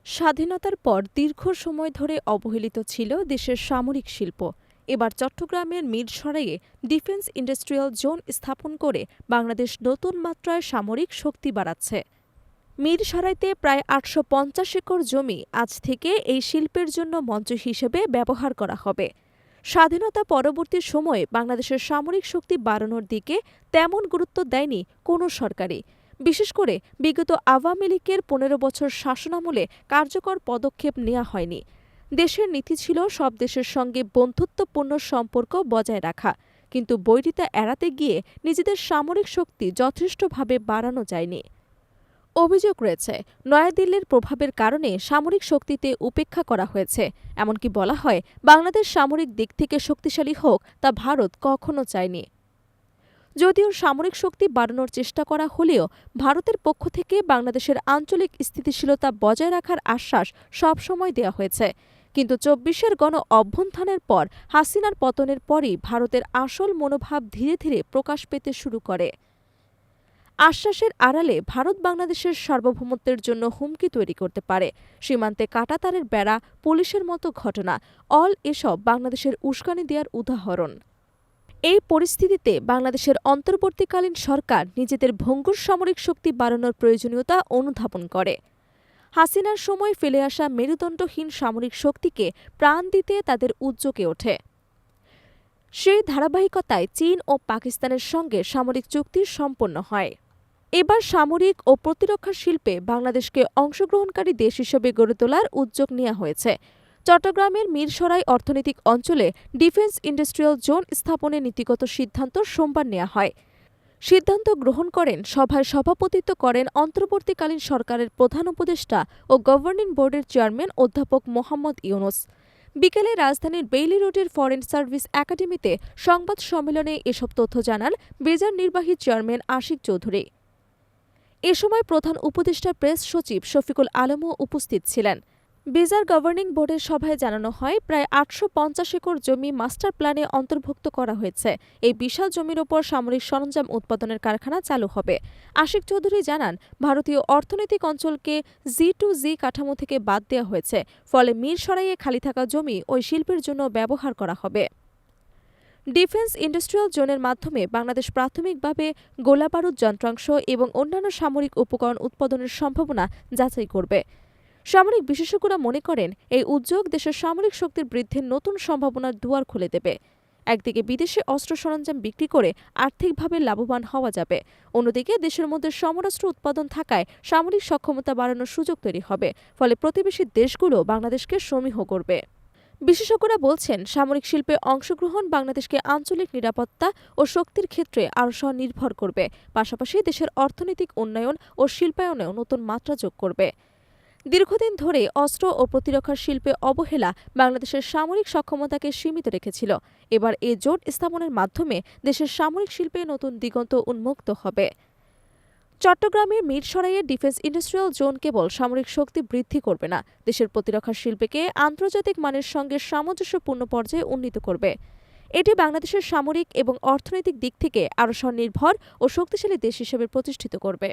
স্বাধীনতার পর দীর্ঘ সময় ধরে অবহেলিত ছিল দেশের সামরিক শিল্প। এবার চট্টগ্রামের মিরসরাইয়ে ডিফেন্স ইন্ডাস্ট্রিয়াল জোন স্থাপন করে বাংলাদেশ নতুন মাত্রায় সামরিক শক্তি বাড়াচ্ছে। মিরসরাইতে প্রায় ৮৫০ একর জমি আজ থেকে এই শিল্পের জন্য মঞ্চ হিসেবে ব্যবহার করা হবে। স্বাধীনতা পরবর্তী সময়ে বাংলাদেশের সামরিক শক্তি বাড়ানোর দিকে তেমন গুরুত্ব দেয়নি কোনো সরকারই। বিশেষ করে বিগত আওয়ামী লীগের ১৫ বছর শাসনামলে কার্যকর পদক্ষেপ নেওয়া হয়নি। দেশের নীতি ছিল সব দেশের সঙ্গে বন্ধুত্বপূর্ণ সম্পর্ক বজায় রাখা, কিন্তু বৈরিতা এড়াতে গিয়ে নিজেদের সামরিক শক্তি যথেষ্টভাবে বাড়ানো যায়নি। অভিযোগ রয়েছে, নয়াদিল্লির প্রভাবের কারণে সামরিক শক্তিতে উপেক্ষা করা হয়েছে। এমনকি বলা হয়, বাংলাদেশ সামরিক দিক থেকে শক্তিশালী হোক তা ভারত কখনো চায়নি। যদিও সামরিক শক্তি বাড়ানোর চেষ্টা করা হলেও ভারতের পক্ষ থেকে বাংলাদেশের আঞ্চলিক স্থিতিশীলতা বজায় রাখার আশ্বাস সবসময় দেওয়া হয়েছে। কিন্তু ২৪শের গণ অভ্যুত্থানের পর হাসিনার পতনের পরই ভারতের আসল মনোভাব ধীরে ধীরে প্রকাশ পেতে শুরু করে। আশ্বাসের আড়ালে ভারত বাংলাদেশের সার্বভৌমত্বের জন্য হুমকি তৈরি করতে পারে। সীমান্তে কাঁটাতারের বেড়া, পুলিশের মতো ঘটনা, এসব বাংলাদেশের উস্কানি দেওয়ার উদাহরণ। এই পরিস্থিতিতে বাংলাদেশের অন্তর্বর্তীকালীন সরকার নিজেদের ভঙ্গুর সামরিক শক্তি বাড়ানোর প্রয়োজনীয়তা অনুধাবন করে। হাসিনার সময় ফেলে আসা মেরুদণ্ডহীন সামরিক শক্তিকে প্রাণ দিতে তাদের উদ্যোগে ওঠে। সেই ধারাবাহিকতায় চীন ও পাকিস্তানের সঙ্গে সামরিক চুক্তি সম্পন্ন হয়। এবার সামরিক ও প্রতিরক্ষা শিল্পে বাংলাদেশকে অংশগ্রহণকারী দেশ হিসেবে গড়ে তোলার উদ্যোগ নেওয়া হয়েছে। চট্টগ্রামের মিরসরাই অর্থনৈতিক অঞ্চলে ডিফেন্স ইন্ডাস্ট্রিয়াল জোন স্থাপনের নীতিগত সিদ্ধান্ত সোমবার নেওয়া হয়। সিদ্ধান্ত গ্রহণ করেন, সভায় সভাপতিত্ব করেন অন্তর্বর্তীকালীন সরকারের প্রধান উপদেষ্টা ও গভর্নিং বোর্ডের চেয়ারম্যান অধ্যাপক মোহাম্মদ ইউনুস। বিকেলে রাজধানীর বেইলি রোডের ফরেন সার্ভিস একাডেমিতে সংবাদ সম্মেলনে এসব তথ্য জানান বেজার নির্বাহী চেয়ারম্যান আশিক চৌধুরী। এ সময় প্রধান উপদেষ্টা প্রেস সচিব শফিকুল আলমও উপস্থিত ছিলেন। বেজার গভর্নিং বোর্ডের সভায় জানানো হয়, প্রায় ৮৫০ একর জমি মাস্টার প্ল্যানে অন্তর্ভুক্ত করা হয়েছে। এই বিশাল জমির ওপর সামরিক সরঞ্জাম উৎপাদনের কারখানা চালু হবে। আশিক চৌধুরী জানান, ভারতীয় অর্থনৈতিক অঞ্চলকে G2G কাঠামো থেকে বাদ দেওয়া হয়েছে, ফলে মিরসরাইয়ে খালি থাকা জমি ওই শিল্পের জন্য ব্যবহার করা হবে। ডিফেন্স ইন্ডাস্ট্রিয়াল জোনের মাধ্যমে বাংলাদেশ প্রাথমিকভাবে গোলাবারুদ যন্ত্রাংশ এবং অন্যান্য সামরিক উপকরণ উৎপাদনের সম্ভাবনা যাচাই করবে। সামরিক বিশেষজ্ঞরা মনে করেন, এই উদ্যোগ দেশের সামরিক শক্তির বৃদ্ধির নতুন সম্ভাবনার দুয়ার খুলে দেবে। একদিকে বিদেশে অস্ত্র সরঞ্জাম বিক্রি করে আর্থিকভাবে লাভবান হওয়া যাবে, অন্যদিকে দেশের মধ্যে সমরাস্ত্র উৎপাদন থাকায় সামরিক সক্ষমতা বাড়ানোর সুযোগ তৈরি হবে, ফলে প্রতিবেশী দেশগুলো বাংলাদেশকে সমীহ করবে। বিশেষজ্ঞরা বলছেন, সামরিক শিল্পে অংশগ্রহণ বাংলাদেশকে আঞ্চলিক নিরাপত্তা ও শক্তির ক্ষেত্রে আরও স্বনির্ভর করবে, পাশাপাশি দেশের অর্থনৈতিক উন্নয়ন ও শিল্পায়নেও নতুন মাত্রা যোগ করবে। দীর্ঘদিন ধরে অস্ত্র ও প্রতিরক্ষা শিল্পে অবহেলা বাংলাদেশের সামরিক সক্ষমতাকে সীমিত রেখেছিল। এবার এ জোট স্থাপনের মাধ্যমে দেশের সামরিক শিল্পে নতুন দিগন্ত উন্মুক্ত হবে। চট্টগ্রামের মিরসরাইয়ের ডিফেন্স ইন্ডাস্ট্রিয়াল জোন কেবল সামরিক শক্তি বৃদ্ধি করবে না, দেশের প্রতিরক্ষা শিল্পকে আন্তর্জাতিক মানের সঙ্গে সামঞ্জস্যপূর্ণ পর্যায়ে উন্নীত করবে। এটি বাংলাদেশের সামরিক এবং অর্থনৈতিক দিক থেকে আরও স্বনির্ভর ও শক্তিশালী দেশ হিসেবে প্রতিষ্ঠিত করবে।